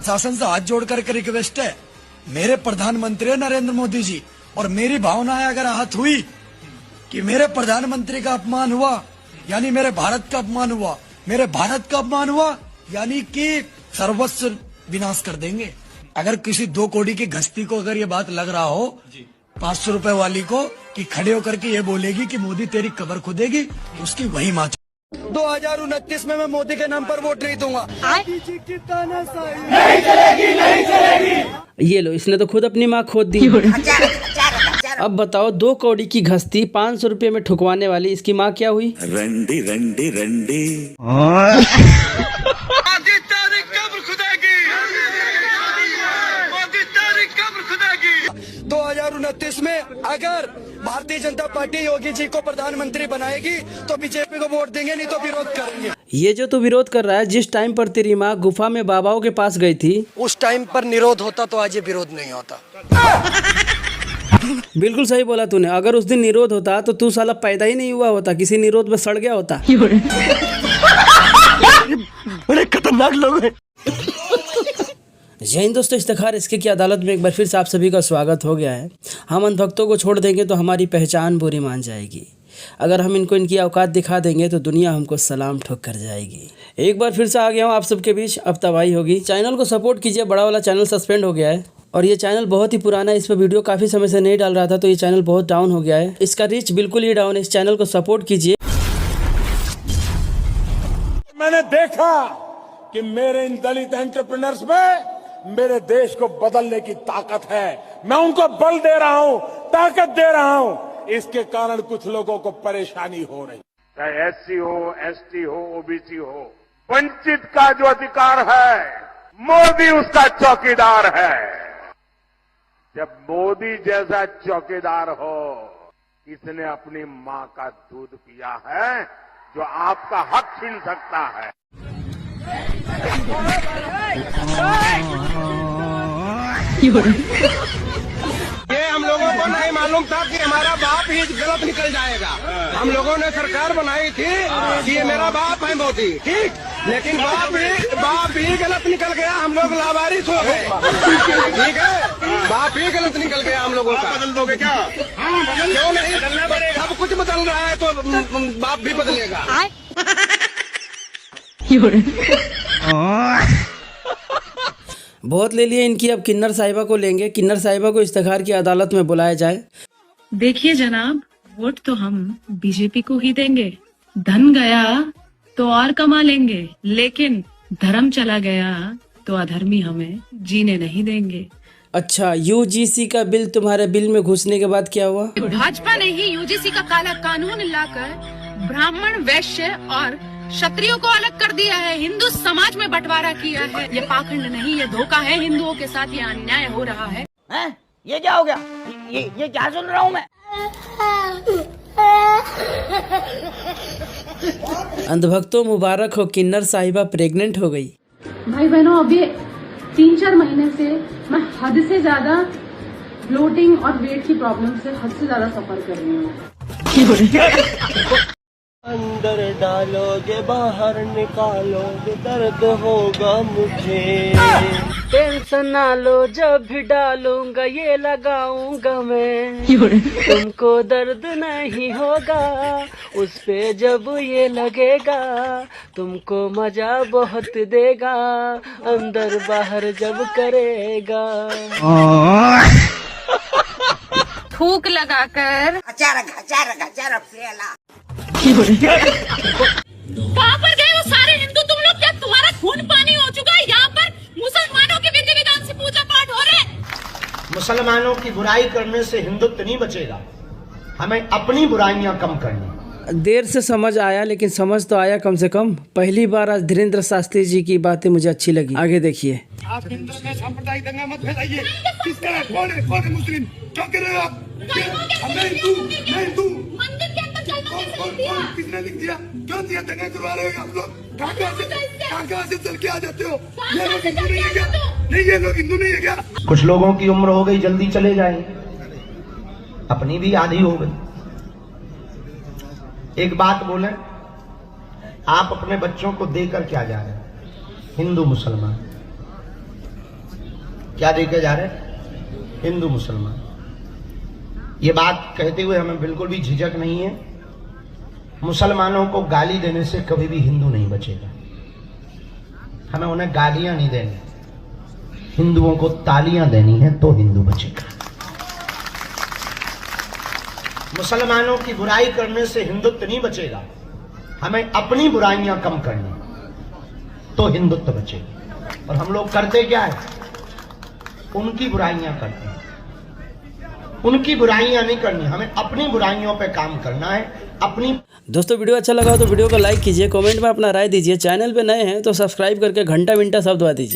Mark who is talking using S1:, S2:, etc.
S1: शासन से हाथ जोड़ करके रिक्वेस्ट है, मेरे प्रधानमंत्री नरेंद्र मोदी जी, और मेरी भावनाएं अगर आहत हुई कि मेरे प्रधानमंत्री का अपमान हुआ यानी मेरे भारत का अपमान हुआ, मेरे भारत का अपमान हुआ यानी कि सर्वस्व विनाश कर देंगे। अगर किसी 2 कौड़ी की घस्ती को अगर ये बात लग रहा हो 500 रुपए वाली को कि खड़े होकर के ये बोलेगी कि मोदी तेरी कब्र खुदेगी, तो उसकी वही माँ। 2029 में मैं मोदी के नाम पर वोट नहीं दूंगा। नहीं चलेगी, नहीं चलेगी।
S2: ये लो, इसने तो खुद अपनी माँ खोद दी। अब बताओ, 2 कौड़ी की घस्ती 500 रुपए में ठुकवाने वाली इसकी माँ क्या हुई?
S3: रंडी रंडी रंडी।
S1: 2029 में अगर भारतीय जनता पार्टी योगी जी को प्रधानमंत्री बनाएगी तो बीजेपी को वोट देंगे, नहीं तो विरोध करेंगे।
S2: ये जो तू विरोध कर रहा है, जिस टाइम पर तेरी माँ गुफा में बाबाओं के पास गई थी,
S1: उस टाइम पर निरोध होता तो आज ये विरोध नहीं होता।
S2: बिल्कुल सही बोला तूने। अगर उस दिन निरोध होता तो तू साला पैदा ही नहीं हुआ होता, किसी निरोध में सड़ गया होता।
S1: बड़े खतरनाक लोग हैं।
S2: जय हिंद दोस्तों, इफ्तिखार इसके की अदालत में एक बार फिर से आप सभी का स्वागत हो गया है। हम अंधभक्तों को छोड़ देंगे तो हमारी पहचान बुरी मान जाएगी। अगर हम इनको इनकी औकात दिखा देंगे तो दुनिया हमको सलाम ठोक कर जाएगी। एक बार फिर से आ गया हूँ आप सबके बीच, अब तबाही होगी। चैनल को सपोर्ट कीजिए, बड़ा वाला चैनल सस्पेंड हो गया है और ये चैनल बहुत ही पुराना है, इस पर वीडियो काफ़ी समय से नहीं डाल रहा था, तो ये चैनल बहुत डाउन हो गया है। इसका रीच बिल्कुल ही डाउन है। इस चैनल को सपोर्ट कीजिए।
S4: मैंने देखा कि मेरे इन दलित एंटरप्रेन्योर्स में मेरे देश को बदलने की ताकत है। मैं उनको बल दे रहा हूं, ताकत दे रहा हूं। इसके कारण कुछ लोगों को परेशानी हो रही, चाहे एससी हो, एसटी हो, ओबीसी हो। वंचित का जो अधिकार है, मोदी उसका चौकीदार है। जब मोदी जैसा चौकीदार हो, इसने अपनी मां का दूध पिया है, जो आपका हक छीन सकता है।
S5: ये हम लोगों को नहीं मालूम था कि हमारा बाप ही गलत निकल जाएगा। हम लोगों ने सरकार बनाई थी कि ये मेरा बाप है मोदी, ठीक, लेकिन बाप ही गलत निकल गया। हम लोग लावारिस हो गए, ठीक है, बाप ही गलत निकल गया हम लोगों का।
S4: बदल दोगे क्या?
S5: क्यों नहीं, सब कुछ बदल रहा है तो बाप भी बदलेगा।
S2: बहुत ले लिए इनकी, अब किन्नर साहिबा को लेंगे। किन्नर साहिबा को इफ्तिखार की अदालत में बुलाया जाए।
S6: देखिए जनाब, वोट तो हम बीजेपी को ही देंगे। धन गया तो और कमा लेंगे, लेकिन धर्म चला गया तो अधर्मी हमें जीने नहीं देंगे।
S2: अच्छा, यूजीसी का बिल तुम्हारे बिल में घुसने के बाद क्या हुआ?
S6: भाजपा ने ही यूजीसी का काला कानून लाकर ब्राह्मण, वैश्य और क्षत्रियों को अलग कर दिया है, हिंदू समाज में बंटवारा किया है। ये पाखंड नहीं, ये धोखा है। हिंदुओं के साथ ये अन्याय हो रहा है।
S7: ये क्या हो गया? ये क्या सुन रहा हूँ मैं?
S2: अंधभक्तों मुबारक हो, किन्नर साहिबा प्रेग्नेंट हो गई।
S6: भाई बहनों, अभी 3-4 महीने से मैं हद से ज्यादा ब्लोटिंग और वेट की प्रॉब्लम से हद से ज्यादा सफर कर रही हूँ।
S8: अंदर डालोगे बाहर निकालोगे, दर्द होगा मुझे।
S2: टेंशन ना लो, जब भी डालूंगा ये लगाऊंगा मैं, तुमको दर्द नहीं होगा उस पे जब ये लगेगा, तुमको मजा बहुत देगा अंदर बाहर जब करेगा।
S6: थूक लगाकर कहाँ पर गए वो सारे हिंदू? तुम लोग क्या, तुम्हारा खून पानी हो चुका है? यहाँ पर मुसलमानों के विधि विधान से पूजा पाठ हो रहे हैं।
S5: मुसलमानों की बुराई करने से हिंदुत्व नहीं बचेगा, हमें अपनी बुराइयां कम करनी।
S2: देर से समझ आया, लेकिन समझ तो आया कम से कम। पहली बार आज धीरेन्द्र शास्त्री जी की बातें मुझे अच्छी लगी। आगे देखिए।
S4: आप हिंदू में सांप्रदायिक दंगा मत फैलाइए। किसका है? कौन है मुस्लिम? क्यों कर रहे हो आप? मैं हिंदू। किसने लिख दिया? क्यों दिया? दंगा करवा रहे हो आप लोग? कहाँ से चल के आ जाते हो? ये लोग हिंदू नहीं है क्या? नहीं, ये लोग हिंदू नहीं है क्या?
S5: कुछ लोगों की उम्र हो गई, जल्दी चले जाए, अपनी भी आधी हो गई। एक बात बोले, आप अपने बच्चों को देकर क्या जा रहे हैं? हिंदू मुसलमान,
S9: क्या देखे जा रहे हैं? हिंदू मुसलमान। ये बात कहते हुए हमें बिल्कुल भी झिझक नहीं है। मुसलमानों को गाली देने से कभी भी हिंदू नहीं बचेगा। हमें उन्हें गालियां नहीं देनी, हिंदुओं को तालियां देनी है तो हिंदू बचेगा। मुसलमानों की बुराई करने से हिंदुत्व नहीं बचेगा। हमें अपनी बुराइयां कम करनी तो हिंदुत्व बचेगा। और हम लोग करते क्या है? उनकी बुराइयां करते हैं। उनकी बुराइयां नहीं करनी, हमें अपनी बुराइयों पे काम करना है। अपनी
S2: दोस्तों वीडियो अच्छा लगा तो वीडियो को लाइक कीजिए, कमेंट में अपना राय दीजिए। चैनल पे नए हैं तो सब्सक्राइब करके घंटा सब दबा दीजिए।